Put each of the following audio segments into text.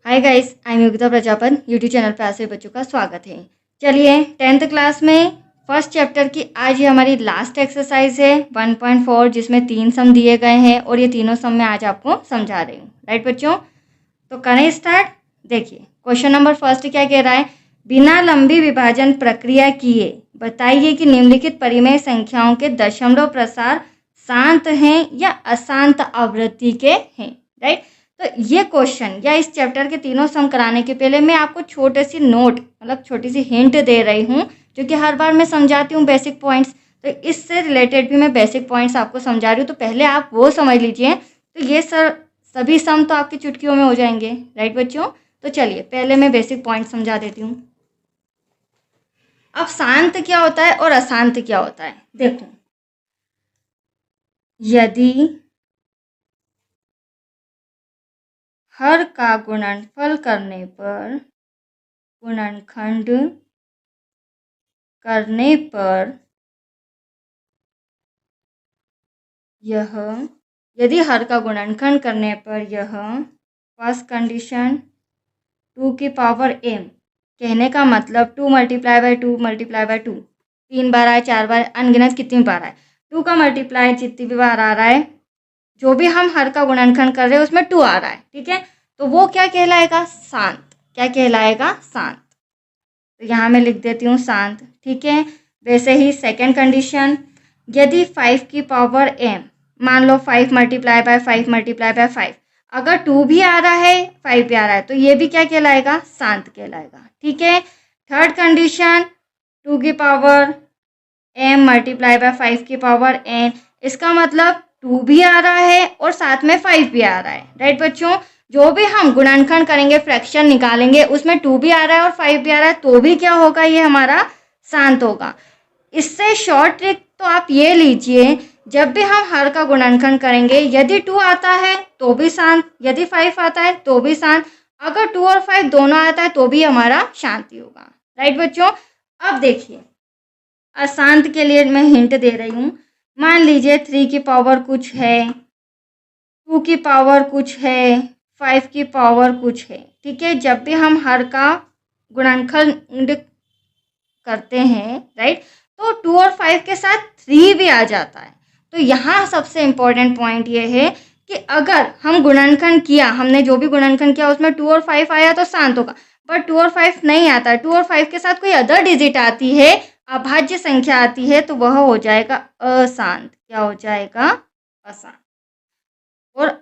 Hi guys, I am Yogita Prajapan. YouTube channel पर ऐसे बच्चों का स्वागत है। चलिए 10th क्लास में फर्स्ट चैप्टर की आज ये हमारी लास्ट एक्सरसाइज है 1.4, जिसमें 3 सम दिए गए हैं और ये तीनों सम मैं आज आपको समझा रही हूँ। राइट बच्चों, तो करें स्टार्ट। देखिए क्वेश्चन नंबर फर्स्ट क्या कह रहा है, बिना लंबी विभाजन प्रक्रिया किए बताइए कि निम्नलिखित परिमेय संख्याओं के दशमलव प्रसार शांत हैं या अशांत आवृत्ति के हैं। राइट, तो ये क्वेश्चन या इस चैप्टर के तीनों सम कराने के पहले मैं आपको छोटे सी नोट मतलब छोटी सी हिंट दे रही हूँ, जो कि हर बार मैं समझाती हूँ बेसिक पॉइंट्स। तो इससे रिलेटेड भी मैं बेसिक पॉइंट्स आपको समझा रही हूँ, तो पहले आप वो समझ लीजिए। तो ये सभी सम तो आपकी चुटकियों में हो जाएंगे। राइट बच्चों, तो चलिए पहले मैं बेसिक पॉइंट समझा देती हूँ। अब शांत क्या होता है और अशांत क्या होता है, देखो। यदि हर का गुणनफल करने पर गुणनखंड करने पर यह यदि हर का गुणनखंड करने पर यह फर्स्ट कंडीशन 2 की पावर m, कहने का मतलब 2 मल्टीप्लाई बाय 2 मल्टीप्लाई बाय 2, 3 बार आए 4 बार, अनगिनत कितनी बार आए, 2 का मल्टीप्लाई जितनी भी बार आ रहा है, जो भी हम हर का गुणनखंड कर रहे हैं उसमें 2 आ रहा है। ठीक है, तो वो क्या कहलाएगा, शांत। क्या कहलाएगा, शांत। तो यहाँ मैं लिख देती हूँ शांत। ठीक है, वैसे ही सेकेंड कंडीशन, यदि 5 की पावर m, मान लो 5 मल्टीप्लाई बाय 5 मल्टीप्लाई बाय 5, अगर 2 भी आ रहा है 5 भी आ रहा है, तो ये भी क्या कहलाएगा, शांत कहलाएगा। ठीक है, थर्ड कंडीशन 2 की पावर m मल्टीप्लाई बाय 5 की पावर n, इसका मतलब 2 भी आ रहा है और साथ में 5 भी आ रहा है। राइट बच्चों, जो भी हम गुणनखंड करेंगे, फ्रैक्शन निकालेंगे, उसमें 2 भी आ रहा है और 5 भी आ रहा है, तो भी क्या होगा, ये हमारा शांत होगा। इससे शॉर्ट ट्रिक तो आप ये लीजिए, जब भी हम हर का गुणनखंड करेंगे, यदि 2 आता है तो भी शांत, यदि 5 आता है तो भी शांत, अगर 2 और 5 दोनों आता है तो भी हमारा शांति होगा। राइट बच्चों, अब देखिए अशांत के लिए मैं हिंट दे रही हूँ। मान लीजिए 3 की पावर कुछ है, 2 की पावर कुछ है, 5 की पावर कुछ है। ठीक है, जब भी हम हर का गुणनखंड करते हैं, राइट, तो 2 और 5 के साथ 3 भी आ जाता है। तो यहाँ सबसे इम्पोर्टेंट पॉइंट ये है कि अगर हम गुणनखंड किया, हमने जो भी गुणनखंड किया उसमें 2 और 5 आया तो शांत होगा, पर 2 और 5 नहीं आता है, 2 और 5 के साथ कोई अदर डिजिट आती है, अभाज्य संख्या आती है, तो वह हो जाएगा अशांत। क्या हो जाएगा, अशांत। और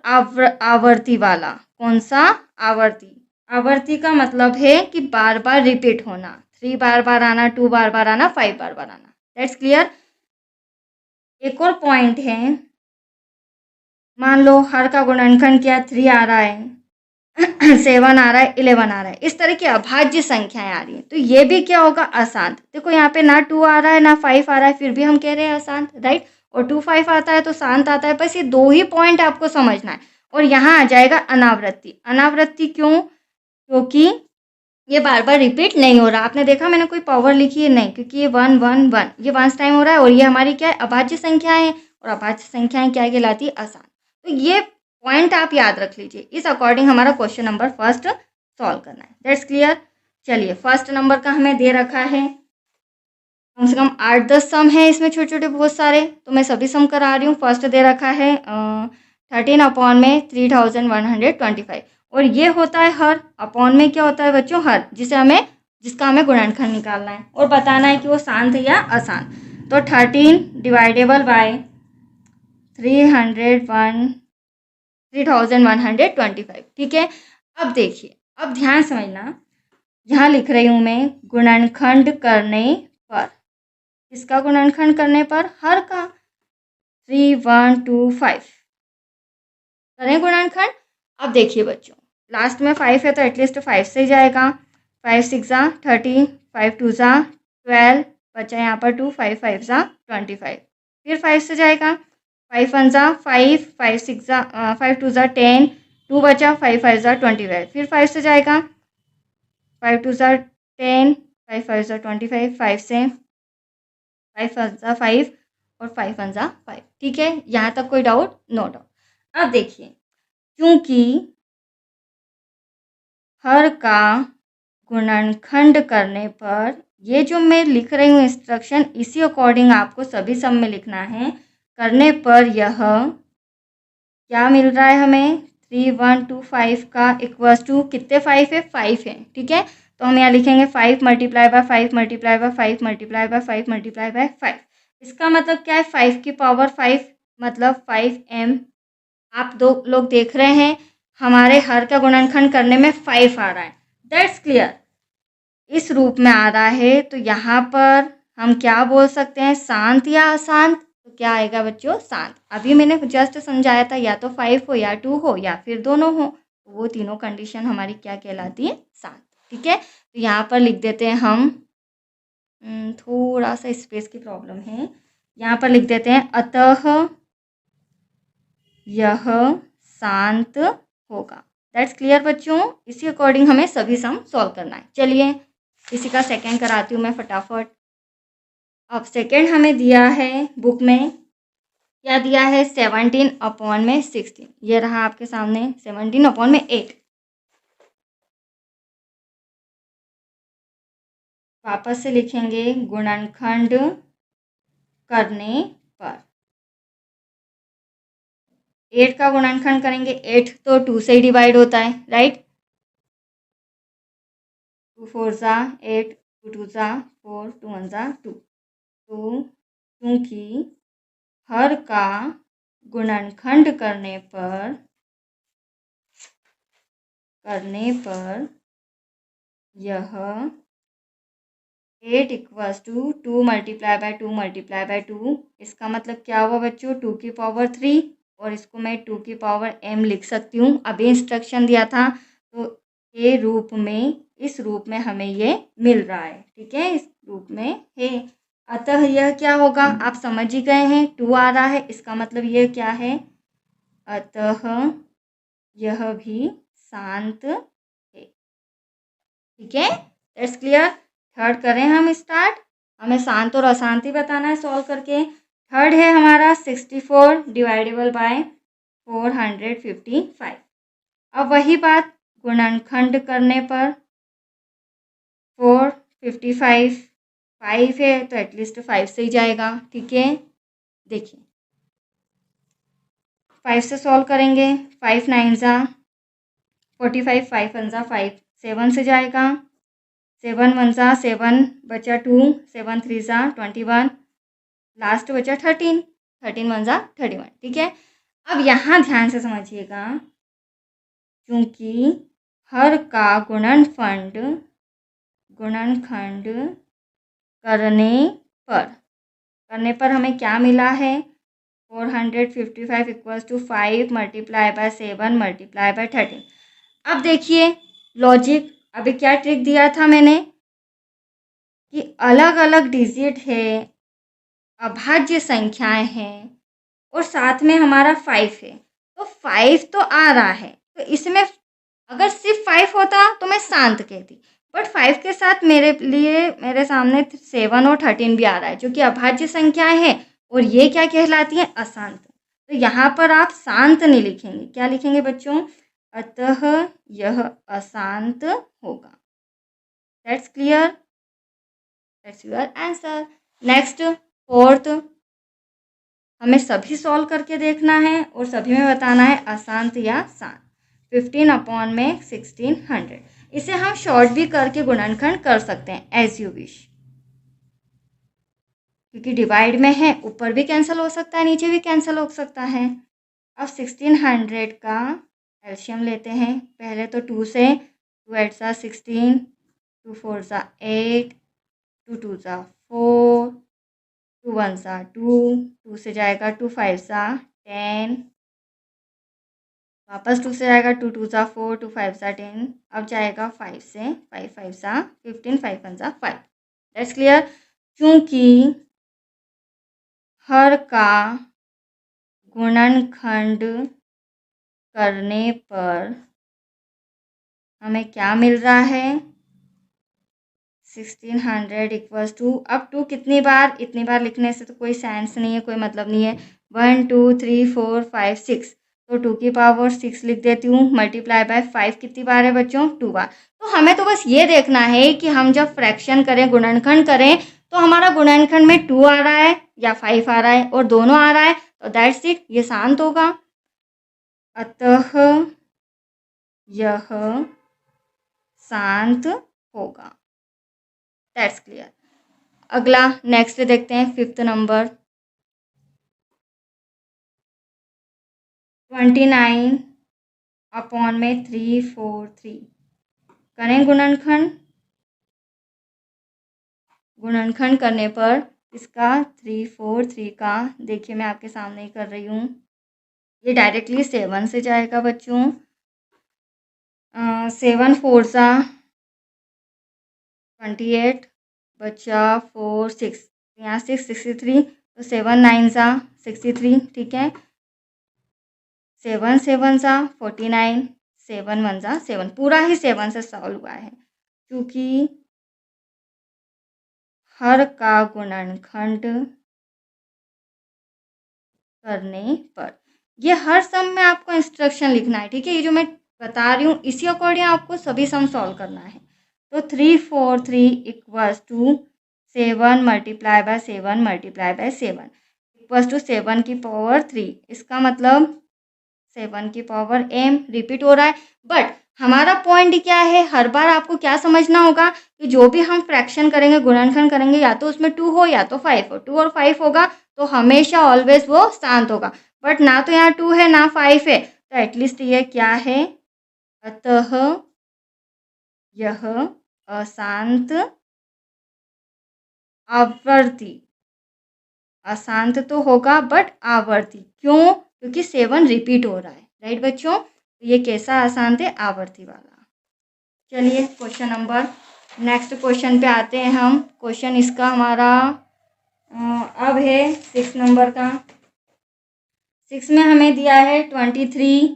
आवर्ती वाला, कौन सा, आवर्ती। आवर्ती का मतलब है कि बार बार रिपीट होना, 3 बार बार आना, 2 बार बार आना, 5 बार बार आना। That's clear. एक और पॉइंट है, मान लो हर का गुणनखंड किया, 3 आ रहा है 7 आ रहा है, 11 आ रहा है, इस तरह की अभाज्य संख्याएं आ रही हैं, तो ये भी क्या होगा, अशांत। देखो यहाँ पे ना 2 आ रहा है ना 5 आ रहा है, फिर भी हम कह रहे हैं अशांत। राइट, और 2 5 आता है तो शांत आता है। बस ये 2 ही पॉइंट आपको समझना है। और यहाँ आ जाएगा अनावृत्ति। अनावृत्ति क्यों, क्योंकि ये बार बार रिपीट नहीं हो रहा। आपने देखा मैंने कोई पावर लिखी है नहीं, क्योंकि ये 1 1 1 ये 1 टाइम हो रहा है, और ये हमारी क्या है, अभाज्य संख्याएं हैं, और अभाज्य संख्याएं क्या कहलाती है, अशांत। तो ये पॉइंट आप याद रख लीजिए। इस अकॉर्डिंग हमारा क्वेश्चन नंबर फर्स्ट सॉल्व करना है। That's clear. चलिए फर्स्ट नंबर का हमें दे रखा है, कम से कम 8-10 सम है इसमें, छोटे छोटे बहुत सारे, तो मैं सभी सम करा रही हूँ। फर्स्ट दे रखा है 13 अपॉन में 3125, और ये होता है हर। अपॉन में क्या होता है बच्चों, हर, जिसका हमें गुणनखंड निकालना है और बताना है कि वो शांत है या अशांत। तो 13 डिवाइडेबल बाय 3125। ठीक है, अब देखिए, अब ध्यान समझना, यहाँ लिख रही हूँ मैं गुणनखंड करने पर। किसका गुणनखंड करने पर, हर का। 3125 करें गुणनखंड। अब देखिए बच्चों, लास्ट में 5 है तो एटलीस्ट 5 से ही जाएगा। 5 6 30, 5 2 12, बचा यहाँ पर 2, 5 5 25, फिर 5 से जाएगा। 5 1 5, 5 6 5 2 10, 2 बचा, 5 5 25, फिर 5 से जाएगा। 5 2 10, 5 5 25, 5 से 5 1 5 और 5 1 5। ठीक है, यहाँ तक कोई डाउट, नो डाउट। अब देखिए, क्योंकि हर का गुणनखंड करने पर, ये जो मैं लिख रही हूँ इंस्ट्रक्शन, इसी अकॉर्डिंग आपको सभी सम में लिखना है। करने पर यह क्या मिल रहा है हमें, 3125 का इक्वल्स टू कितने 5 है, 5 है, ठीक है। तो हम यहाँ लिखेंगे 5 multiply bye 5 multiply bye 5 multiply bye 5 multiply bye 5। इसका मतलब क्या है, 5 की पावर 5 मतलब 5m। आप दो लोग देख रहे हैं हमारे हर का गुणनखंड करने में 5 आ रहा है, दैट्स क्लियर। इस रूप में आ रहा है तो यहाँ पर हम क्या बोल सकते हैं, शांत या अशांत। तो क्या आएगा बच्चों, शांत। अभी मैंने जस्ट समझाया था, या तो 5 हो या 2 हो या फिर दोनों हो, तो वो तीनों कंडीशन हमारी क्या कहलाती है, शांत, ठीक है। तो यहाँ पर लिख देते हैं हम, थोड़ा सा स्पेस की प्रॉब्लम है, यहाँ पर लिख देते हैं अतः यह शांत होगा। दैट्स क्लियर बच्चों। इसी अकॉर्डिंग हमें सभी सम सॉल्व करना है। चलिए इसी का सेकंड कराती हूँ मैं फटाफट। अब सेकंड हमें दिया है बुक में, क्या दिया है, 17/16। ये रहा आपके सामने 17/8। वापस से लिखेंगे गुणनखंड करने पर। 8 का गुणनखंड करेंगे, 8 तो 2 से ही डिवाइड होता है, राइट। 2 4 ज़ा 8, 2 2 ज़ा 4, 2 1 ज़ा 2। तो क्योंकि हर का गुणनखंड करने पर यह 8 equals to 2 multiply by 2 multiply by 2। इसका मतलब क्या हुआ बच्चों, 2 की पावर 3, और इसको मैं 2 की पावर m लिख सकती हूँ। अभी इंस्ट्रक्शन दिया था तो ये रूप में, इस रूप में हमें ये मिल रहा है, ठीक है, इस रूप में है। अतः यह क्या होगा, आप समझ ही गए हैं, 2 आ रहा है, इसका मतलब ये क्या है, अतः यह भी शांत है, ठीक है। That's clear. थर्ड करें हम स्टार्ट। हमें शांत और अशांति बताना है सॉल्व करके। थर्ड है हमारा 64 डिवाइडेबल बाय 455। अब वही बात, गुणनखंड करने पर 455 5 है तो एटलीस्ट 5 से ही जाएगा, ठीक है। देखिए 5 से सॉल्व करेंगे, 5 9 ज़ा 45, 5 1 ज़ा 5, 7 से जाएगा, 7 1 ज़ा 7 बचा 2, 7 3 ज़ा 21, लास्ट बचा 13, 13 1 ज़ा 31, ठीक है। अब यहाँ ध्यान से समझिएगा, क्योंकि हर का गुणनखंड करने पर हमें क्या मिला है, 455 equals to 5 multiply by 7 multiply by 13। अब देखिए लॉजिक, अभी क्या ट्रिक दिया था मैंने कि अलग अलग डिजिट है, अभाज्य संख्याएं हैं, और साथ में हमारा 5 है, तो 5 तो आ रहा है, तो इसमें अगर सिर्फ 5 होता तो मैं शांत कहती, बट 5 के साथ मेरे सामने 7 और 13 भी आ रहा है, जो कि अभाज्य संख्याएं हैं, और ये क्या कहलाती है, अशांत। तो यहाँ पर आप शांत नहीं लिखेंगे, क्या लिखेंगे बच्चों, अतः यह अशांत होगा। That's clear, that's your answer. Next fourth, हमें सभी सॉल्व करके देखना है और सभी में बताना है अशांत या शांत। 15/1600, इसे हम शॉर्ट भी करके गुणनखंड कर सकते हैं एज यू विश, क्योंकि डिवाइड में है, ऊपर भी कैंसिल हो सकता है, नीचे भी कैंसिल हो सकता है। अब 1600 का एलसीएम लेते हैं, पहले तो 2 से, 2 8 ज़ा 16, 2 4 ज़ा 8, 2 2 ज़ा 4, 2 1 ज़ा 2, 2 से जाएगा 2 5 ज़ा 10, वापस 2 से जाएगा 2 2 ज़ा 4, 2 5 ज़ा 10, अब जाएगा 5 से, 5 5 ज़ा 15, 5 1 ज़ा 5। That's clear. क्योंकि हर का गुणनखंड करने पर हमें क्या मिल रहा है, 1600 इक्वल्स टू, अब 2 कितनी बार, इतनी बार लिखने से तो कोई सेंस नहीं है, कोई मतलब नहीं है, 1 2 3 4 5 6, तो 2 की पावर 6 लिख देती हूँ, मल्टीप्लाई बाय 5 कितनी बार है बच्चों? 2 बार। तो हमें तो बस ये देखना है कि हम जब फ्रैक्शन करें, गुणनखंड करें, तो हमारा गुणनखंड में 2 आ रहा है या 5 आ रहा है और दोनों आ रहा है, तो दैट्स इट, ये शांत होगा। अतः यह शांत होगा। That's clear. अगला नेक्स्ट देखते हैं 5th नंबर। 29 अपॉन में 343 करें गुणनखंड। गुणनखंड करने पर इसका 343 का, देखिए मैं आपके सामने ही कर रही हूँ, ये डायरेक्टली 7 से जाएगा बच्चों। 7 4 सा 28 बचा 4 6, यहाँ 6 63, तो 7 9 सा 63, ठीक है। 7 7 सा 49, 7 1 सा 7, पूरा ही 7 से सॉल्व हुआ है, क्योंकि हर का गुणनखंड करने पर, ये हर सम में आपको इंस्ट्रक्शन लिखना है, ठीक है। ये जो मैं बता रही हूँ इसी अकॉर्डिंग आपको सभी सम सॉल्व करना है। तो 343 equals to 7 multiply by 7 multiply by 7 equals to 7 की पावर 3। इसका मतलब 7 की पावर m रिपीट हो रहा है। बट हमारा पॉइंट क्या है, हर बार आपको क्या समझना होगा कि जो भी हम फ्रैक्शन करेंगे, गुणनखंड करेंगे, या तो उसमें 2 हो या तो 5 हो। 2 और 5 होगा तो हमेशा ऑलवेज वो शांत होगा। बट ना तो यहाँ 2 है ना 5 है, तो एटलीस्ट ये क्या है, अतः यह अशांत आवर्ती। अशांत तो होगा बट आवर्ती, क्यों? क्योंकि 7 रिपीट हो रहा है, राइट बच्चों। तो ये कैसा अशांत है? आवर्ती वाला। चलिए क्वेश्चन नंबर, नेक्स्ट क्वेश्चन पे आते हैं हम। क्वेश्चन इसका हमारा अब है 6 नंबर का। 6 में हमें दिया है 23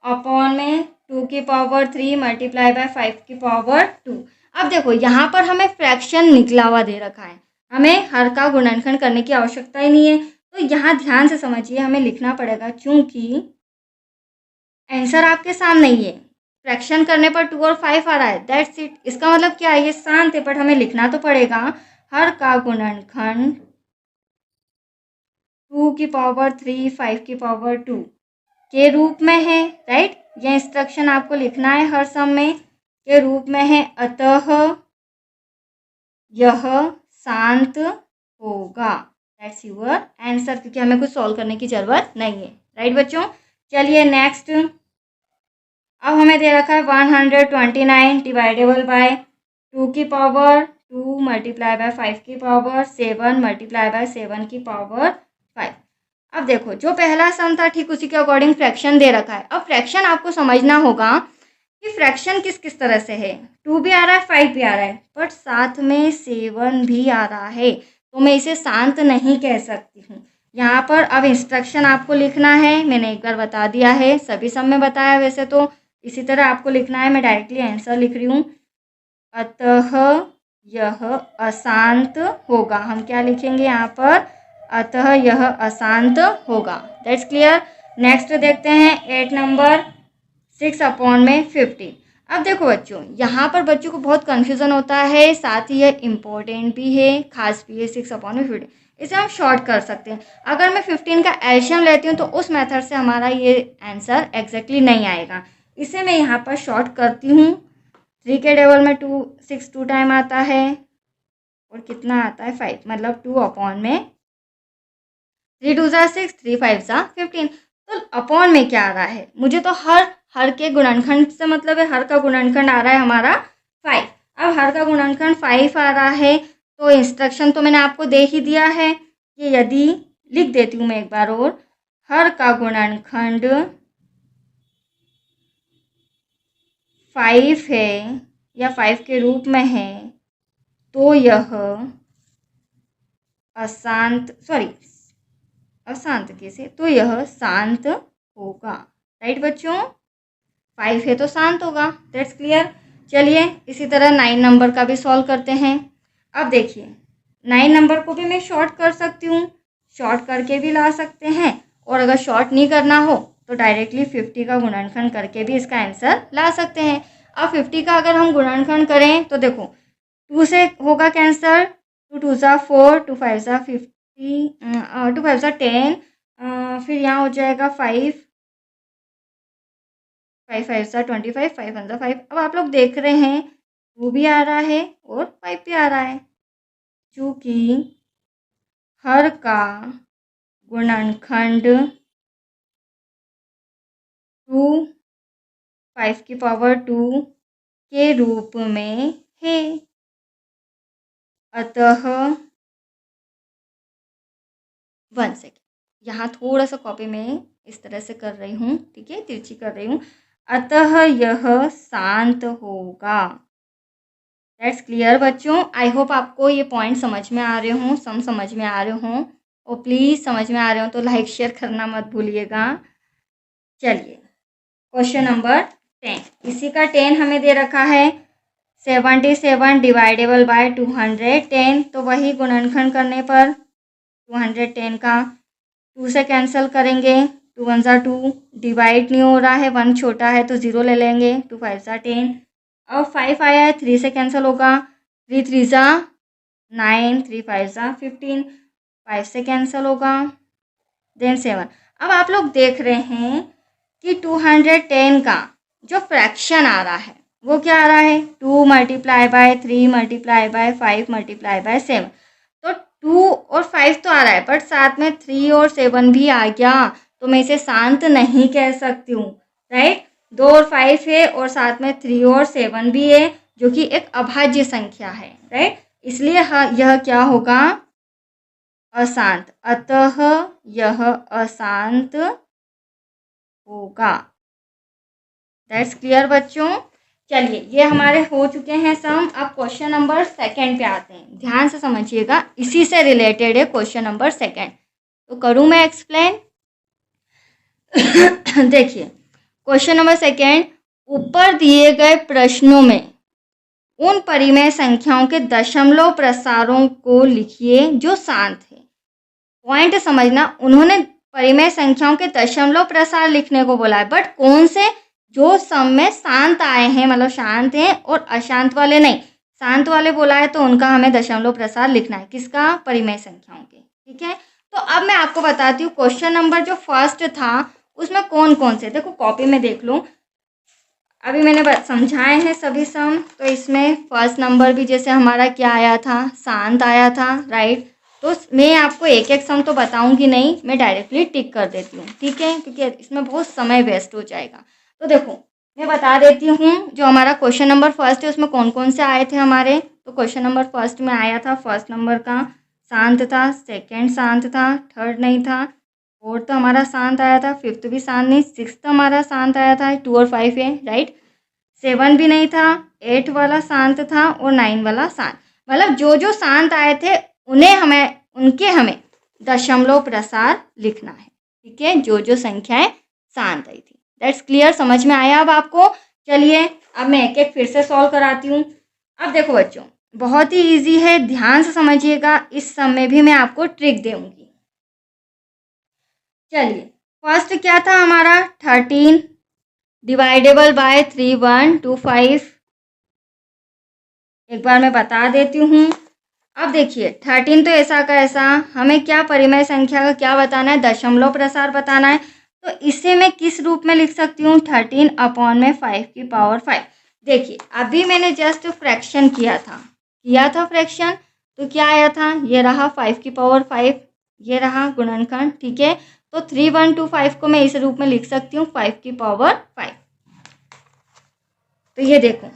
अपॉन में 2 की पावर 3 मल्टीप्लाई बाय 5 की पावर 2। अब देखो यहाँ पर हमें फ्रैक्शन निकला हुआ दे रखा है, हमें हर का गुणनखंड करने की आवश्यकता ही नहीं है। तो यहाँ ध्यान से समझिए, हमें लिखना पड़ेगा, क्योंकि आंसर आपके सामने ही है। फ्रैक्शन करने पर 2 और 5 आ रहा है, दैट्स इट। इसका मतलब क्या है, ये शांत है, बट हमें लिखना तो पड़ेगा हर का गुणनखंड 2 की पावर 3 5 की पावर 2 के रूप में है, राइट। यह इंस्ट्रक्शन आपको लिखना है हर सम में के रूप में है। अतः यह शांत होगा, दैट्स योर आंसर, क्योंकि हमें कुछ सॉल्व करने की जरूरत नहीं है, राइट बच्चों। चलिए नेक्स्ट, अब हमें दे रखा है 129 डिवाइडेबल बाय 2 की पावर 2 मल्टीप्लाई बाय 5 की पावर 7 मल्टीप्लाई बाय 7 की पावर 5। अब देखो जो पहला सम था ठीक उसी के अकॉर्डिंग फ्रैक्शन दे रखा है। अब फ्रैक्शन आपको समझना होगा कि फ्रैक्शन किस किस तरह से है। 2 भी आ रहा है 5 भी आ रहा है, बट साथ में 7 भी आ रहा है, तो मैं इसे शांत नहीं कह सकती हूँ। यहाँ पर अब इंस्ट्रक्शन आपको लिखना है, मैंने एक बार बता दिया है, सभी सम में बताया वैसे तो, इसी तरह आपको लिखना है। मैं डायरेक्टली आंसर लिख रही हूँ, अतः यह अशांत होगा। हम क्या लिखेंगे यहाँ पर, अतः यह अशांत होगा, दैट्स क्लियर। नेक्स्ट देखते हैं 8 नंबर, 6 अपॉन में 15। अब देखो बच्चों, यहाँ पर बच्चों को बहुत कन्फ्यूज़न होता है, साथ ही ये इम्पोर्टेंट भी है, खास भी है। 6 अपॉन में 15 इसे हम शॉर्ट कर सकते हैं। अगर मैं 15 का एलसीएम लेती हूँ तो उस मेथड से हमारा ये आंसर एग्जैक्टली नहीं आएगा। इसे मैं यहाँ पर शॉर्ट करती हूँ। 3 के टेबल में 6 2 टाइम आता है और कितना आता है 5, मतलब 2 अपॉन में 3 2 ज़ा 6 3 5 ज़ा 15। तो अपॉन में क्या आ रहा है, मुझे तो हर के गुणनखंड से मतलब है, हर का गुणनखंड आ रहा है हमारा 5। अब हर का गुणनखंड 5 आ रहा है, तो इंस्ट्रक्शन तो मैंने आपको दे ही दिया है कि यदि, लिख देती हूँ मैं एक बार और, हर का गुणनखंड 5 है या 5 के रूप में है, तो यह अशांत कैसे, तो यह शांत होगा, राइट बच्चों। 5 है तो शांत होगा, दैट्स क्लियर। चलिए इसी तरह 9 नंबर का भी सॉल्व करते हैं। अब देखिए 9 नंबर को भी मैं शॉर्ट कर सकती हूँ, शॉर्ट करके भी ला सकते हैं, और अगर शॉर्ट नहीं करना हो तो डायरेक्टली 50 का गुणनखंड करके भी इसका आंसर ला सकते हैं। अब 50 का अगर हम गुणनखंड करें तो देखो 2 से होगा कैंसर, 2 2 ज़ा 4, 2 5 ज़ा 50, 2 5 ज़ा 10, फिर यहाँ हो जाएगा 5, 5 5 ज़ा 25, 5 1 ज़ा 5। अब आप लोग देख रहे हैं 2 भी आ रहा है और 5 भी आ रहा है। चूँकि हर का गुणनखंड 2 5 की पावर 2 के रूप में है, अतः 1 सेकेंड, यहाँ थोड़ा सा कॉपी में इस तरह से कर रही हूँ, ठीक है, तिरछी कर रही हूँ। अतः यह शांत होगा। दैट्स क्लियर बच्चों। आई होप आपको ये पॉइंट समझ में आ रहे हों, समझ में आ रहे हों, और प्लीज़ समझ में आ रहे हो तो लाइक शेयर करना मत भूलिएगा। चलिए क्वेश्चन नंबर 10, इसी का 10 हमें दे रखा है 77 डिवाइडेबल बाय 210, तो वही गुणनखंड करने पर 210 का 2 से कैंसिल करेंगे, 2 1 ज़ा 2, डिवाइड नहीं हो रहा है, 1 छोटा है तो 0 ले लेंगे, 2 5 ज़ा 10। अब 5 आया है, 3 से कैंसिल होगा, 3 3 ज़ा 9, 3 5 ज़ा 15, 5 से कैंसिल होगा, देन 7। अब आप लोग देख रहे हैं कि 210 का जो फ्रैक्शन आ रहा है वो क्या आ रहा है, 2 multiply bye 3 multiply by 5 multiply by 7। तो 2 और 5 तो आ रहा है, बट साथ में 3 और 7 भी आ गया, तो मैं इसे शांत नहीं कह सकती हूँ, राइट। 2 और 5 है और साथ में 3 और 7 भी है, जो कि एक अभाज्य संख्या है, राइट। इसलिए यह क्या होगा, अशांत, अतः यह अशांत होगा। दैट्स क्लियर बच्चों। चलिए ये हमारे हो चुके हैं सम। अब क्वेश्चन नंबर 2 पे आते हैं, ध्यान से समझिएगा, इसी से रिलेटेड है क्वेश्चन नंबर 2। तो करूँ मैं एक्सप्लेन। देखिए क्वेश्चन नंबर 2, ऊपर दिए गए प्रश्नों में उन परिमेय संख्याओं के दशमलव प्रसारों को लिखिए जो शांत है। पॉइंट समझना, उन्होंने परिमेय संख्याओं के दशमलव प्रसार लिखने को बोला है, बट कौन से, जो सम में शांत आए हैं, मतलब शांत हैं, और अशांत वाले नहीं, शांत वाले बोला है तो उनका हमें दशमलव प्रसार लिखना है, किसका, परिमेय संख्याओं के, ठीक है। तो अब मैं आपको बताती हूँ क्वेश्चन नंबर जो फर्स्ट था उसमें कौन कौन से, देखो कॉपी में देख लो, अभी मैंने समझाए हैं सभी सम। तो इसमें फर्स्ट नंबर भी जैसे हमारा क्या आया था, शांत आया था, राइट। तो मैं आपको एक एक सम तो बताऊंगी नहीं, मैं डायरेक्टली टिक कर देती हूँ, ठीक है, क्योंकि इसमें बहुत समय वेस्ट हो जाएगा। तो देखो मैं बता देती हूँ, जो हमारा क्वेश्चन नंबर फर्स्ट है उसमें कौन कौन से आए थे हमारे। तो क्वेश्चन नंबर फर्स्ट में आया था, फर्स्ट नंबर का शांत था, सेकेंड शांत था, थर्ड नहीं था, फोर्थ हमारा शांत आया था, फिफ्थ भी शांत नहीं, सिक्स्थ हमारा शांत आया था, 2 और 5 है, राइट। 7 भी नहीं था, 8 वाला शांत था, और 9 वाला शांत। मतलब जो जो शांत आए थे उनके हमें दशमलव प्रसार लिखना है, ठीक है, जो जो संख्याएं शांत आई थी। दैट्स क्लियर, समझ में आया अब आपको। चलिए अब मैं एक एक फिर से सॉल्व कराती हूँ। अब देखो बच्चों बहुत ही इजी है, ध्यान से समझिएगा, इस सम में भी मैं आपको ट्रिक दूंगी। चलिए फर्स्ट क्या था हमारा, 13 डिवाइडेबल बाय 3125। एक बार मैं बता देती हूँ। अब देखिए 13 तो ऐसा का ऐसा, हमें क्या परिमेय संख्या का क्या बताना है, दशमलव प्रसार बताना है। तो इसे मैं किस रूप में लिख सकती हूँ, 13 अपॉन में 5 की पावर 5। देखिए अभी मैंने जस्ट फ्रैक्शन किया था फ्रैक्शन, तो क्या आया था, ये रहा 5 की पावर 5, ये रहा गुणनखंड, ठीक है। तो 3125 को मैं इस रूप में लिख सकती हूँ 5 की पावर 5। तो ये देखो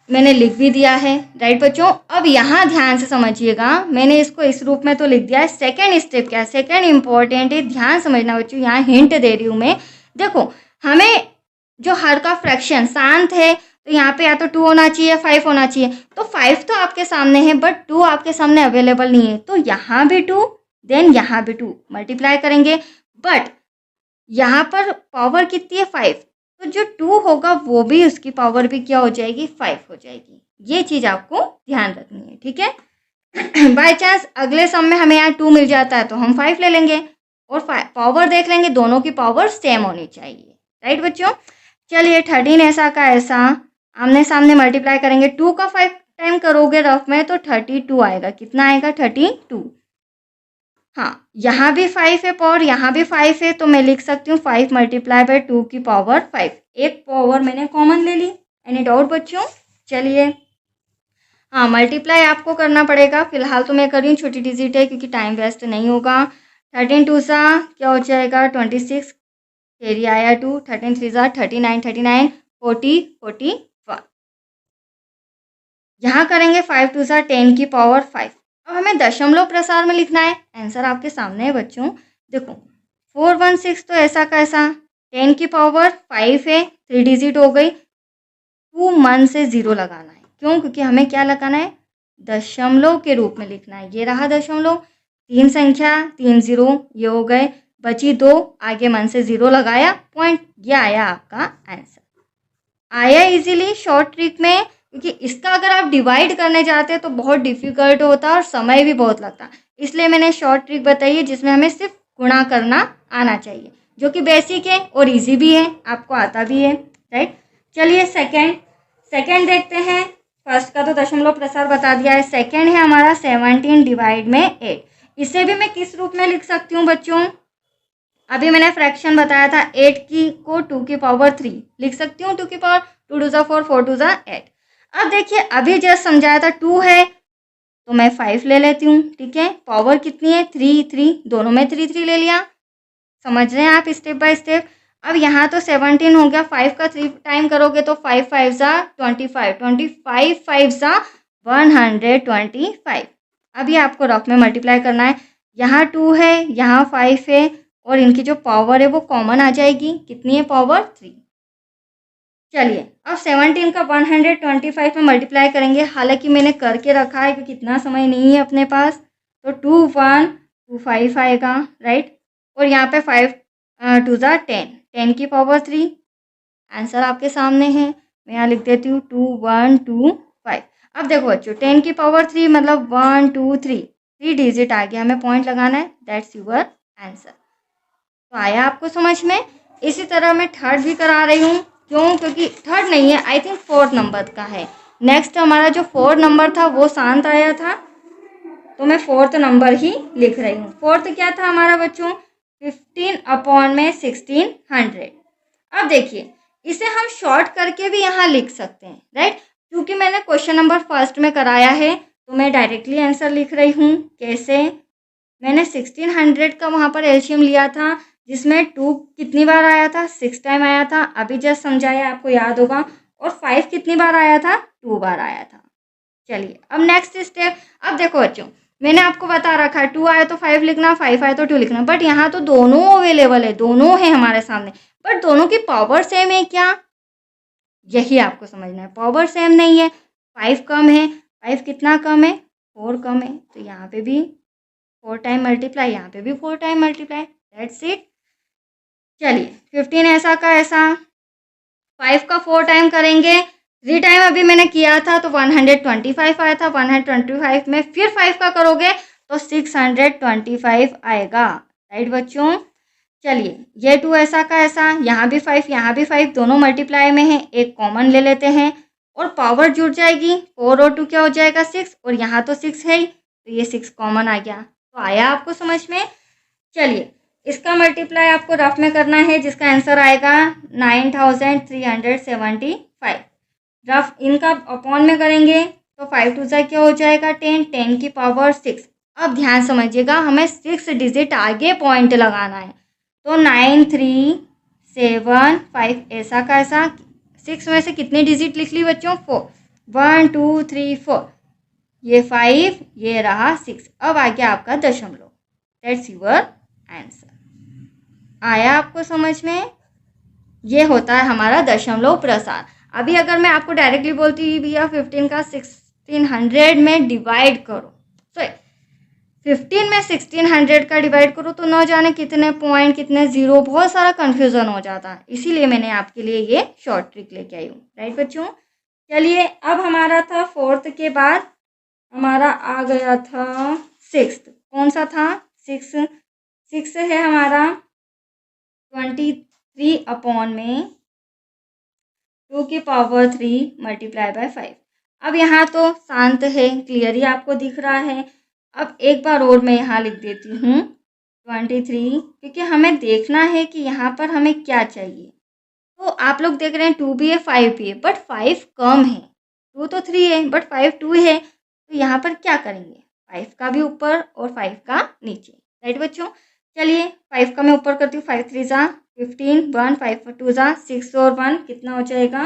मैंने लिख भी दिया है, राइट बच्चों। अब यहाँ ध्यान से समझिएगा, मैंने इसको इस रूप में तो लिख दिया है। सेकंड स्टेप क्या है, सेकंड इंपॉर्टेंट है, ध्यान समझना बच्चों, यहाँ हिंट दे रही हूँ मैं। देखो हमें जो हर का फ्रैक्शन शांत है, तो यहाँ पे या तो 2 होना चाहिए, 5 होना चाहिए। तो 5 तो आपके सामने है, बट 2 आपके सामने अवेलेबल नहीं है, तो यहाँ भी 2, देन यहाँ भी 2 मल्टीप्लाई करेंगे, बट यहाँ पर पावर कितनी है, 5, तो जो 2 होगा वो भी, उसकी पावर भी क्या हो जाएगी, 5 हो जाएगी। ये चीज़ आपको ध्यान रखनी है, ठीक है। बाय चांस अगले सम में हमें यहाँ 2 मिल जाता है तो हम 5 ले लेंगे, और पावर देख लेंगे, दोनों की पावर सेम होनी चाहिए, राइट बच्चों। चलिए 13 ऐसा का ऐसा आमने सामने मल्टीप्लाई करेंगे, 2 का 5 टाइम करोगे रफ में तो 32 आएगा। कितना आएगा? 32। हाँ, यहाँ भी 5 है पावर, यहाँ भी 5 है, तो मैं लिख सकती हूँ 5 मल्टीप्लाई बाय 2 की पावर 5। एक पावर मैंने कॉमन ले ली। एनी डाउट बच्चों? चलिए हाँ, मल्टीप्लाई आपको करना पड़ेगा, फिलहाल तो मैं कर रही हूँ, छोटी डिजिट है क्योंकि टाइम वेस्ट नहीं होगा। 13 2 सा क्या हो जाएगा? 26, कैरी आया 2, 13 3 सा 39, 39 40 41। यहाँ करेंगे 5 2 सा 10 की पावर 5। अब हमें दशमलव प्रसार में लिखना है। आंसर आपके सामने है बच्चों, देखो 416 तो ऐसा का ऐसा 10 की पावर 5 है, 3 डिजिट हो गई। 2 मन से 0 लगाना है, क्यों? क्योंकि हमें क्या लगाना है? दशमलव के रूप में लिखना है। ये रहा दशमलव, 3 संख्या 3 0 ये हो गए, बची 2, आगे मन से 0 लगाया, पॉइंट, ये आया आपका आंसर। आया इजीली शॉर्ट ट्रिक में, क्योंकि इसका अगर आप डिवाइड करने जाते हैं तो बहुत डिफिकल्ट होता है और समय भी बहुत लगता है, इसलिए मैंने शॉर्ट ट्रिक बताई है जिसमें हमें सिर्फ गुणा करना आना चाहिए, जो कि बेसिक है और इजी भी है, आपको आता भी है, राइट। चलिए सेकेंड देखते हैं। फर्स्ट का तो दशमलव प्रसार बता दिया है, सेकेंड है हमारा 17 डिवाइड में 8। इसे भी मैं किस रूप में लिख सकती हूँ बच्चों? अभी मैंने फ्रैक्शन बताया था, 8 की को 2 की पावर 3 लिख सकती हूँ, 2 की पावर 2 2 4 4 2 8। अब देखिए अभी जस्ट समझाया था 2 है तो मैं 5 ले लेती हूँ, ठीक है। पावर कितनी है? 3 3, दोनों में 3 3 ले लिया। समझ रहे हैं आप स्टेप बाय स्टेप। अब यहाँ तो 17 हो गया, 5 का 3 टाइम करोगे तो 5 5 सा 25, 25 5 सा 125। अभी आपको रफ में मल्टीप्लाई करना है। यहाँ 2 है, यहाँ 5 है, और इनकी जो पावर है वो कॉमन आ जाएगी। कितनी है? पावर 3। चलिए अब 17 का 125 में मल्टीप्लाई करेंगे, हालांकि मैंने करके रखा है क्योंकि इतना समय नहीं है अपने पास। तो 2 1 2 5 आएगा, राइट। और यहाँ पे 5 2 ज़ा 10, 10 की पावर 3। आंसर आपके सामने है, मैं यहाँ लिख देती हूँ 2 1 2 5। अब देखो बच्चों 10 की पावर 3 मतलब 1 2 3, 3 डिजिट आ गया, हमें पॉइंट लगाना है, दैट्स यूर आंसर। तो आया आपको समझ में? इसी तरह मैं थर्ड भी करा रही हूँ, क्यों? क्योंकि थर्ड नहीं है, आई थिंक 4th नंबर का है। नेक्स्ट हमारा जो 4th नंबर था वो शांत आया था, तो मैं 4th नंबर ही लिख रही हूँ। 4th क्या था हमारा बच्चों? 15 अपॉन में 1600। अब देखिए इसे हम शॉर्ट करके भी यहाँ लिख सकते हैं, राइट। क्योंकि मैंने क्वेश्चन नंबर फर्स्ट में कराया है तो मैं डायरेक्टली आंसर लिख रही हूँ। कैसे? मैंने 1600 का वहाँ पर एलसीएम लिया था, जिसमें 2 कितनी बार आया था? 6 टाइम आया था, अभी जस्ट समझाया, आपको याद होगा। और 5 कितनी बार आया था? 2 बार आया था। चलिए अब नेक्स्ट स्टेप। अब देखो बच्चों मैंने आपको बता रखा है 2 आया तो 5 लिखना, 5 आया तो 2 लिखना, बट यहाँ तो दोनों अवेलेबल है, दोनों है हमारे सामने, बट दोनों की पावर सेम है क्या? यही आपको समझना है। पावर सेम नहीं है, 5 कम है, 5 कितना कम है? 4 कम है, तो यहाँ पे भी 4 टाइम मल्टीप्लाई, यहाँ पे भी 4 टाइम मल्टीप्लाई, दैट्स इट। चलिए 15 ऐसा का ऐसा 5 का 4 टाइम करेंगे, 3 टाइम अभी मैंने किया था तो 125 आया था, 125 में फिर 5 का करोगे तो 625 आएगा, राइट बच्चों। चलिए ये 2 ऐसा का ऐसा, यहाँ भी 5 यहाँ भी 5, दोनों मल्टीप्लाई में है, एक कॉमन ले लेते हैं और पावर जुड़ जाएगी। 4 और 2 क्या हो जाएगा? 6, और यहाँ तो 6 है ही, तो ये 6 कॉमन आ गया। तो आया आपको समझ में? चलिए इसका मल्टीप्लाई आपको रफ में करना है, जिसका आंसर आएगा 9375। रफ इनका अपॉन में करेंगे तो 5 2 क्या हो जाएगा? 10, 10 की पावर 6। अब ध्यान समझिएगा, हमें 6 डिजिट आगे पॉइंट लगाना है, तो 9 3 7 5 ऐसा का ऐसा 6 में से कितने डिजिट लिख ली बच्चों? 4, 1 2 3 4, ये 5, ये रहा 6। अब आ गया आपका दशमलव, दैट्स योर आंसर। आया आपको समझ में? ये होता है हमारा दशमलव प्रसार। अभी अगर मैं आपको डायरेक्टली बोलती भैया 15 का 1600 में डिवाइड करो, तो 15 में 1600 का डिवाइड करो तो न जाने कितने पॉइंट, कितने जीरो, बहुत सारा कंफ्यूजन हो जाता है। इसीलिए मैंने आपके लिए ये शॉर्ट ट्रिक लेके आई हूँ, राइट बच्चों। चलिए अब हमारा था 4th के बाद हमारा आ गया था 6th। कौन सा था? 6। 6 है हमारा 23/2 मल्टीप्लाई बाय 5। अब यहाँ तो शांत है, क्लियर ही आपको दिख रहा है। अब एक बार और मैं यहाँ लिख देती हूँ 23, क्योंकि हमें देखना है कि यहाँ पर हमें क्या चाहिए। तो आप लोग देख रहे हैं 2 भी है 5 भी है, बट 5 कम है। 2 तो 3 है बट 5 2 है, तो यहाँ पर क्या करेंगे, 5 का भी ऊपर और 5 का नीचे। राइट बच्चों, चलिए 5 का मैं ऊपर करती हूँ। 5 3 जा 15, 1 5 2 जा 6 और 1 कितना हो जाएगा,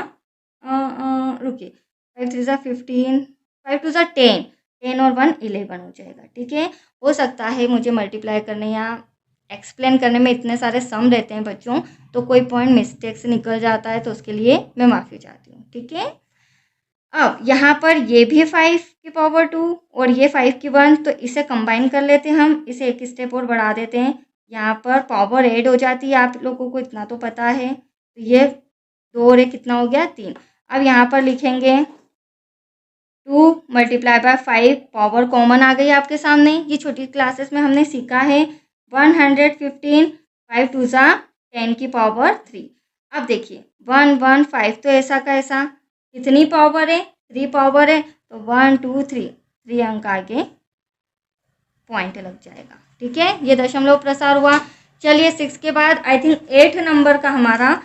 रुकिए, 5 3 जा 15, 5 2 जा 10, 10 और 1 11 हो जाएगा। ठीक है, हो सकता है मुझे मल्टीप्लाई करने या एक्सप्लेन करने में इतने सारे सम रहते हैं बच्चों, तो कोई पॉइंट मिस्टेक से निकल जाता है, तो उसके लिए मैं माफ़ी चाहती हूँ। ठीक है, अब यहाँ पर ये भी 5 की पावर 2 और ये 5 की 1, तो इसे कंबाइन कर लेते हैं हम, इसे एक स्टेप और बढ़ा देते हैं। यहाँ पर पावर ऐड हो जाती है, आप लोगों को इतना तो पता है। तो ये 2 और 1 कितना हो गया 3। अब यहाँ पर लिखेंगे 2 मल्टीप्लाई बाय 5, पावर कॉमन आ गई आपके सामने। ये छोटी क्लासेस में हमने सीखा है 115, 5 2 जा 10 की पावर 3। अब देखिए 1 1 5 तो ऐसा का ऐसा, कितनी पावर है 3 पावर है, तो 1 2 3 अंक आगे पॉइंट लग जाएगा। ठीक है, ये दशमलव प्रसार हुआ। चलिए 6 के बाद आई थिंक 8 नंबर का हमारा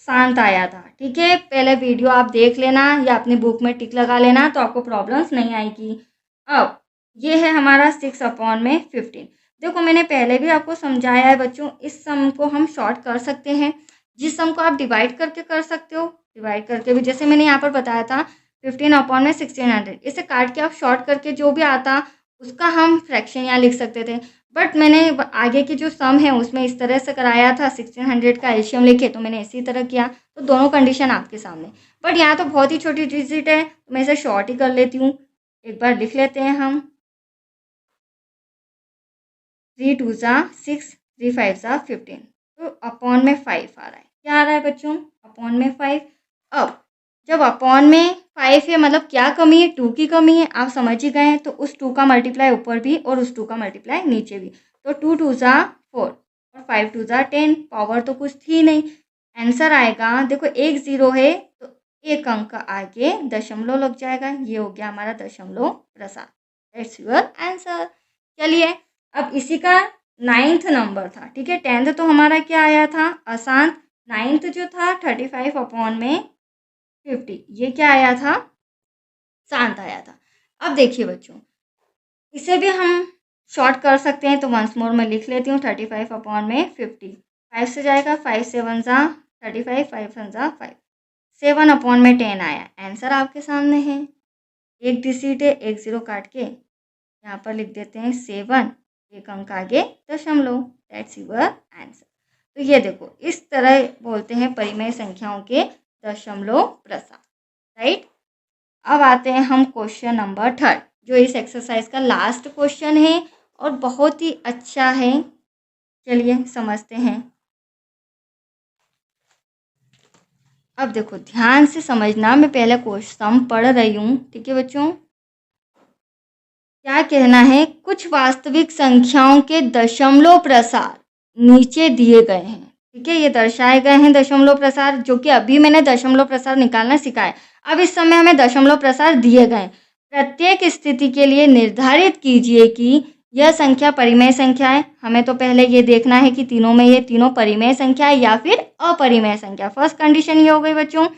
शांत आया था। ठीक है, पहले वीडियो आप देख लेना या अपनी बुक में टिक लगा लेना, तो आपको प्रॉब्लम्स नहीं आएगी। अब ये है हमारा 6/15। देखो मैंने पहले भी आपको समझाया है बच्चों, इस सम को हम शॉर्ट कर सकते हैं। जिस सम को आप डिवाइड करके कर सकते हो, डिवाइड करके भी, जैसे मैंने यहाँ पर बताया था 15/1600, इसे काट के आप शॉर्ट करके जो भी आता उसका हम फ्रैक्शन यहाँ लिख सकते थे। बट मैंने आगे की जो सम है उसमें इस तरह से कराया था, 1600 का एलसीएम लेके, तो मैंने इसी तरह किया। तो दोनों कंडीशन आपके सामने, बट यहाँ तो बहुत ही छोटी डिजिट है, तो मैं इसे शॉर्ट ही कर लेती हूँ। एक बार लिख लेते हैं हम, 3 2 जा 6, 3 5 जा 15, तो अपॉन में 5 आ रहा है। क्या आ रहा है बच्चों, अपॉन में 5। अब जब अपॉन में 5 है मतलब क्या कमी है, 2 की कमी है, आप समझ ही गए। तो उस 2 का मल्टीप्लाई ऊपर भी और उस 2 का मल्टीप्लाई नीचे भी, तो 2 2 जा 4 और 5 2 जा 10, पावर तो कुछ थी नहीं। आंसर आएगा, देखो एक 0 है तो एक अंक आगे दशमलव लग जाएगा। ये हो गया हमारा दशमलव प्रसार। That's your answer. चलिए अब इसी का 9th नंबर था। ठीक है, 10th तो हमारा क्या आया था अशांत, 9th जो था 35/50, ये क्या आया था शांत आया था। अब देखिए बच्चों, इसे भी हम शॉर्ट कर सकते हैं, तो वंस मोर मैं लिख लेती हूँ 35/50। 5 से जाएगा, 5 7 जा 35, 5 7 जा 5, 7/10 आया। आंसर आपके सामने है, एक डिजिट है, एक 0 काट के यहाँ पर लिख देते हैं 7, एक अंक आगे दशमलव। That's your answer. तो ये देखो इस तरह बोलते हैं परिमेय संख्याओं के दशमलव प्रसार। राइट, अब आते हैं हम क्वेश्चन नंबर 3, जो इस एक्सरसाइज का लास्ट क्वेश्चन है और बहुत ही अच्छा है। चलिए समझते हैं। अब देखो ध्यान से समझना, मैं पहले क्वेश्चन पढ़ रही हूँ। ठीक है बच्चों, क्या कहना है, कुछ वास्तविक संख्याओं के दशमलव प्रसार नीचे दिए गए हैं। ठीक है, ये दर्शाए गए हैं दशमलव प्रसार, जो कि अभी मैंने दशमलव प्रसार निकालना सिखाया। अब इस समय हमें दशमलव प्रसार दिए गए। प्रत्येक स्थिति के लिए निर्धारित कीजिए कि यह संख्या परिमेय संख्या है। हमें तो पहले ये देखना है कि तीनों में ये तीनों परिमेय संख्या है या फिर अपरिमेय संख्या। फर्स्ट कंडीशन ये हो गई बच्चों।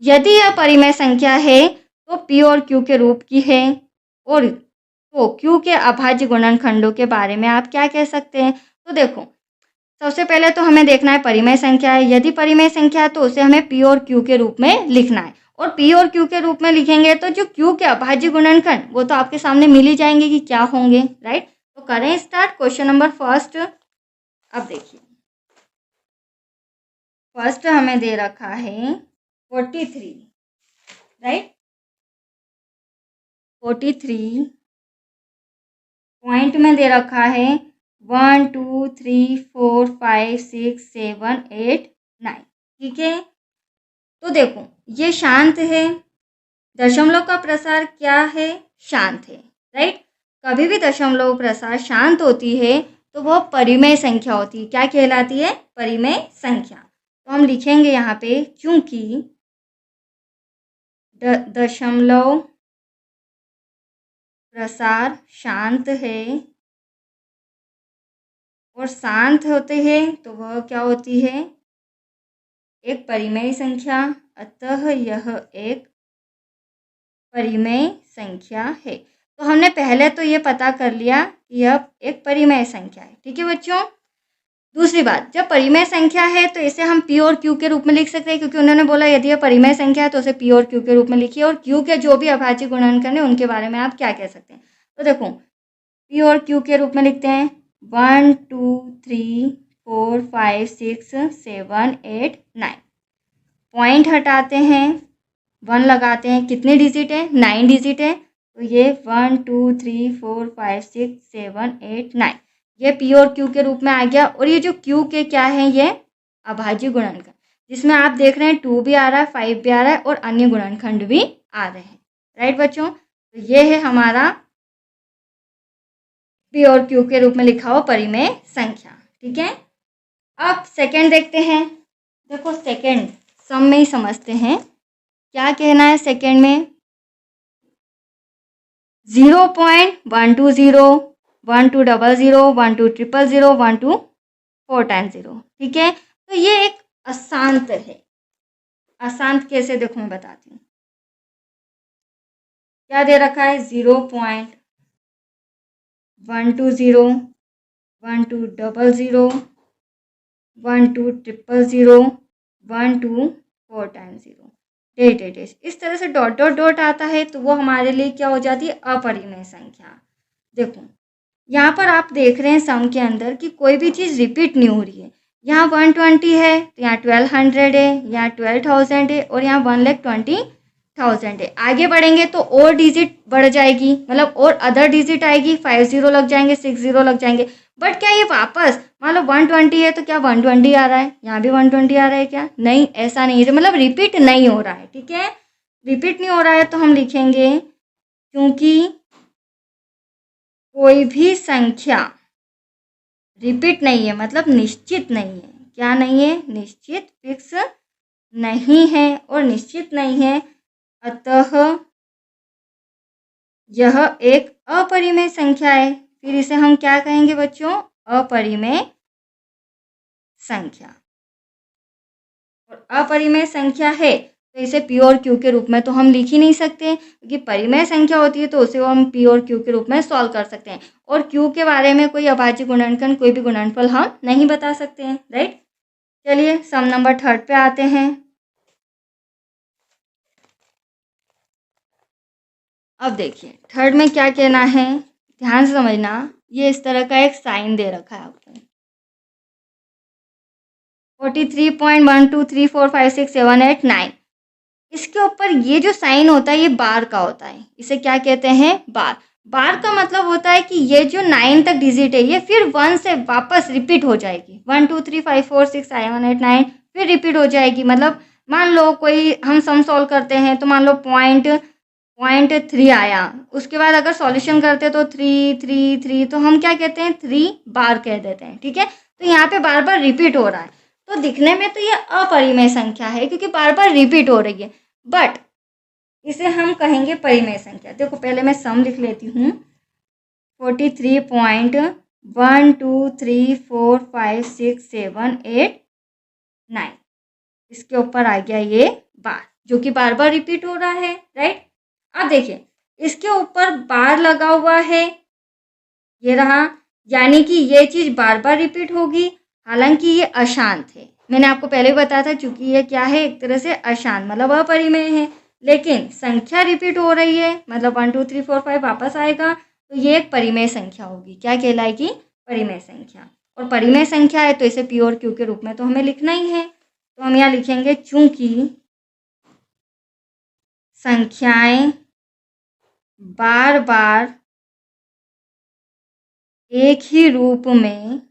यदि यह परिमेय संख्या है तो पी और क्यू के रूप की है, और तो क्यू के अभाज्य गुणनखंडों के बारे में आप क्या कह सकते हैं। तो देखो सबसे पहले तो हमें देखना है परिमेय संख्या है। यदि परिमेय संख्या है तो उसे हमें पी और क्यू के रूप में लिखना है, और पी और क्यू के रूप में लिखेंगे तो जो क्यू के अभाज्य गुणनखंड वो तो आपके सामने मिल ही जाएंगे कि क्या होंगे। राइट, तो करें स्टार्ट क्वेश्चन नंबर फर्स्ट। अब देखिए फर्स्ट हमें दे रखा है 43। राइट, 43 पॉइंट में दे रखा है 1 2 3 4 5 6 7 8 9। ठीक है, तो देखो ये शांत है, दशमलव का प्रसार क्या है, शांत है। राइट, कभी भी दशमलव प्रसार शांत होती है तो वह परिमेय संख्या होती है। क्या कहलाती है? परिमेय संख्या। तो हम लिखेंगे यहाँ पे, चूंकि दशमलव प्रसार शांत है और शांत होते हैं तो वह क्या होती है? एक परिमेय संख्या। अतः यह एक परिमेय संख्या है। तो हमने पहले तो ये पता कर लिया कि यह एक परिमेय संख्या है। ठीक है बच्चों। दूसरी बात, जब परिमेय संख्या है तो इसे हम पी और क्यू के रूप में लिख सकते हैं, क्योंकि उन्होंने बोला यदि यह परिमेय संख्या है तो उसे पी और क्यू के रूप में लिखिए, और क्यू के जो भी अभाज्य गुणनखंड है उनके बारे में आप क्या कह सकते हैं। तो देखो, पी और क्यू के रूप में लिखते हैं 1 2 3 4 5 6 7 8 9। पॉइंट हटाते हैं, 1 लगाते हैं। कितने डिजिट है? 9 डिजिट है। तो ये 1 2 3 4 5 6 7 8 9, ये पी और क्यू के रूप में आ गया। और ये जो क्यू के क्या है? ये अभाज्य गुणनखंड, जिसमें आप देख रहे हैं 2 भी आ रहा है, 5 भी आ रहा है और अन्य गुणनखंड भी आ रहे हैं। राइट बच्चों। तो ये है हमारा पी और क्यू के रूप में लिखा हुआ परिमेय संख्या। ठीक है। अब सेकंड देखते हैं। देखो, सेकंड सम में ही समझते हैं क्या कहना है सेकंड में। 0.120 1200 1200 12 4 times 0। ठीक है। तो ये एक अशांत है। अशांत कैसे? देखो मैं बताती हूँ। क्या दे रखा है? 0.120 1200 1200 12 4 times 0 डेट। इस तरह से डॉट डॉट डॉट आता है तो वो हमारे लिए क्या हो जाती है? अपरिमेय संख्या। देखो, यहाँ पर आप देख रहे हैं सम के अंदर कि कोई भी चीज़ रिपीट नहीं हो रही है। यहाँ 120 है तो यहाँ 1200 है, यहाँ 12,000 है और यहाँ 1,20,000 है। आगे बढ़ेंगे तो और डिजिट बढ़ जाएगी, मतलब और अदर डिजिट आएगी, 5 0 लग जाएंगे, 6 0 लग जाएंगे। बट क्या ये वापस, मान लो 120 है तो क्या 120 आ रहा है? यहाँ भी 120 आ रहा है क्या? नहीं, ऐसा नहीं है, मतलब रिपीट नहीं हो रहा है। ठीक है। रिपीट नहीं हो रहा है तो हम लिखेंगे, क्योंकि कोई भी संख्या रिपीट नहीं है, मतलब निश्चित नहीं है। क्या नहीं है? निश्चित, फिक्स नहीं है और निश्चित नहीं है, अतः यह एक अपरिमेय संख्या है। फिर इसे हम क्या कहेंगे बच्चों? अपरिमेय संख्या। और अपरिमेय संख्या है तो इसे पी और क्यू के रूप में तो हम लिख ही नहीं सकते, क्योंकि परिमेय संख्या होती है तो उसे हम पी और क्यू के रूप में सॉल्व कर सकते हैं। और क्यू के बारे में कोई अभाज्य गुणनखंड, कोई भी गुणनफल हम नहीं बता सकते हैं। राइट। चलिए सम नंबर 3 पे आते हैं। अब देखिए 3 में क्या कहना है, ध्यान से समझना। ये इस तरह का एक साइन दे रखा है आपको, 43.123456789। इसके ऊपर ये जो साइन होता है ये बार का होता है। इसे क्या कहते हैं? बार। बार का मतलब होता है कि ये जो 9 तक डिजिट है ये फिर 1 से वापस रिपीट हो जाएगी। 1 2 3 5 4 6 7 8 9 फिर रिपीट हो जाएगी। मतलब मान लो कोई हम सम सॉल्व करते हैं तो मान लो पॉइंट 3 आया, उसके बाद अगर सॉल्यूशन करते तो 3 3 3, तो हम क्या कहते हैं? 3 बार कह देते हैं। ठीक है। तो यहाँ पे बार बार रिपीट हो रहा है तो दिखने में तो ये अपरिमेय संख्या है, क्योंकि बार बार रिपीट हो रही है। बट इसे हम कहेंगे परिमेय संख्या। देखो पहले मैं सम लिख लेती हूँ। 43.123456789, इसके ऊपर आ गया ये बार, जो कि बार बार रिपीट हो रहा है। राइट। अब देखिए इसके ऊपर बार लगा हुआ है, ये रहा, यानी कि ये चीज़ बार बार रिपीट होगी। हालांकि ये अशांत है, मैंने आपको पहले ही बताया था, क्योंकि ये क्या है? एक तरह से अशांत, मतलब अपरिमेय है। लेकिन संख्या रिपीट हो रही है, मतलब 1 2 3 4 5 वापस आएगा, तो ये एक परिमेय संख्या होगी। क्या कहलाएगी? परिमेय संख्या। और परिमेय संख्या है तो इसे पी और क्यू के रूप में तो हमें लिखना ही है। तो हम यहाँ लिखेंगे, चूंकि संख्याएं बार बार एक ही रूप में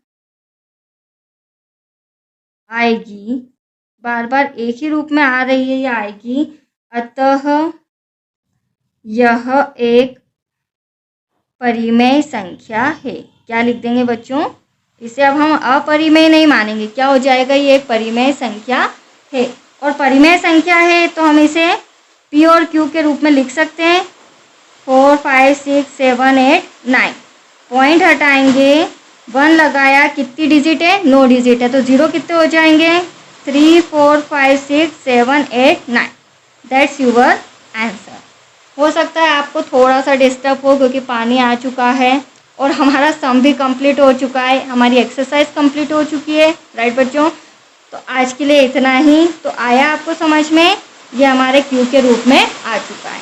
आएगी, बार बार एक ही रूप में आ रही है या आएगी, अतः यह एक परिमेय संख्या है। क्या लिख देंगे बच्चों? इसे अब हम अपरिमेय नहीं मानेंगे, क्या हो जाएगा, ये एक परिमेय संख्या है। और परिमेय संख्या है तो हम इसे P और Q के रूप में लिख सकते हैं। 4 5 6 7 8 9, पॉइंट हटाएंगे, 1 लगाया, कितनी डिजिट है, 9 डिजिट है, तो 0 कितने हो जाएंगे, 3 4 5 6 7 8 9। That's your answer. हो सकता है आपको थोड़ा सा डिस्टर्ब हो क्योंकि पानी आ चुका है और हमारा सम भी कंप्लीट हो चुका है, हमारी एक्सरसाइज कंप्लीट हो चुकी है, राइट बच्चों। तो आज के लिए इतना ही। तो आया आपको समझ में, ये हमारे क्यू के रूप में आ चुका है।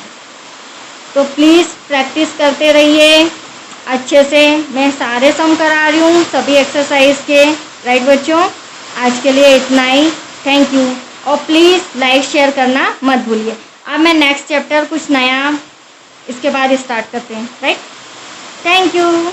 तो प्लीज़ प्रैक्टिस करते रहिए अच्छे से। मैं सारे सम करा रही हूँ सभी एक्सरसाइज के, राइट बच्चों। आज के लिए इतना ही, थैंक यू। और प्लीज़ लाइक शेयर करना मत भूलिए। अब मैं नेक्स्ट चैप्टर कुछ नया इसके बाद स्टार्ट करते हैं, राइट। Thank you.